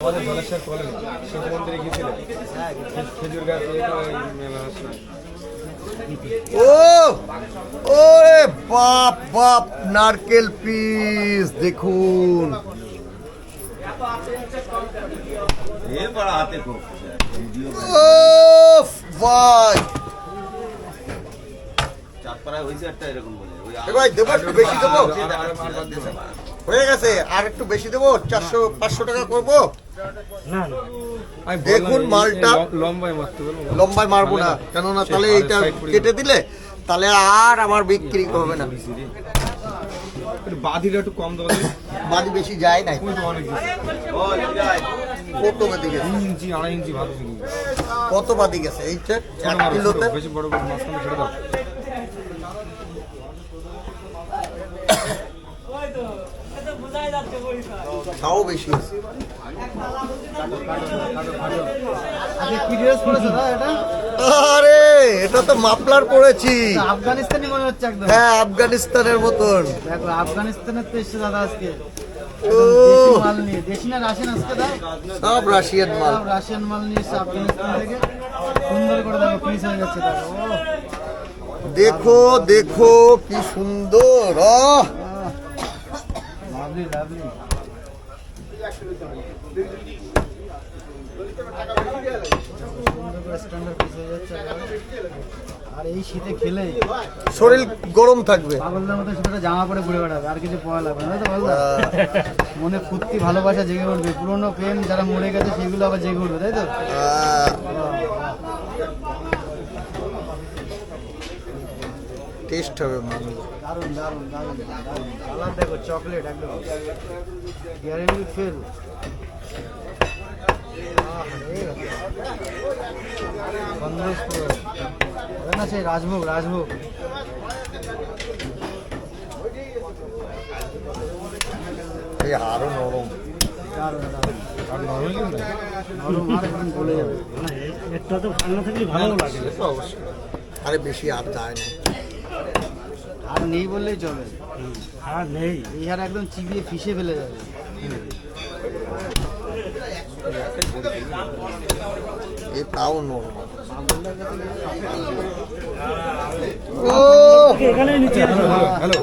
আমাদের ধলেশ্বর কলেজ শিব মন্দিরে গিয়েছিলেন খেজুর গাছ ও ওরে বাপ বাপ নারকেল পিস দেখুন ভাই ভাই দেবো একটু বেশি দেবো হয়ে গেছে আর একটু বেশি দেবো 400-500 টাকা করবো দেখুন মালটা লম্বায় মারবো না কেননা তাহলে এটা কেটে দিলে তাহলে আর আমার বিক্রি হবে না বাদিটা একটু কম দেবো বাদি বেশি যায় না কত বাদি গেছে 2 ইঞ্চি 2.5 ইঞ্চি ভালো কত বাদি গেছে এইটা 1 কিলোতে বেশি বড় বড় মাছখানে ছেড়ে দাও তাও বেশি আরে এটা তো মাফলার পড়েছি আফগানিস্তানি মনে হচ্ছে একদম হ্যাঁ আফগানিস্তানের মতন দেখো আফগানিস্তানের তো এসছে দাদা আজকে ও মাল নিয়ে দেশি না রাশিয়ান আজকে দাও সব রাশিয়ান মাল সব রাশিয়ান মাল নিয়ে এসছে আফগানিস্তান থেকে সুন্দর করে দেখো পিস হয়ে যাচ্ছে দেখো দেখো দেখো কি সুন্দর লাভলি লাভলি আর এই শীতে খেলে শরীর গরম থাকবে পাগলদের মতো শীতে জামা পরে ঘুরে বেড়াবে আর কিছু পড়া লাগবে না তো বলদা মনে ফুর্তি ভালোবাসা জেগে উঠবে পুরোনো প্রেম যারা মরে গেছে সেগুলো আবার জেগে উঠবে তাই তো টেস্ট হবে মানুষ দারুন দারুন দারুন দারুন কালার দেখো চকলেট একদম গ্যারেন্টি ফেল সন্দেশ পুরো না সেই রাজভোগ রাজভোগ এই আরো নরম দারুন দারুন নরম আর একদম গলে যাবে একটা তো ঠান্ডা থাকলে ভালো লাগে অবশ্যই আরে বেশি আর যায় না আর নেই বললেই চলে আর নেই এই আর একদম চিবিয়ে ফিসে ফেলে যাবে এই তাও নরম এখানে নিচে হ্যালো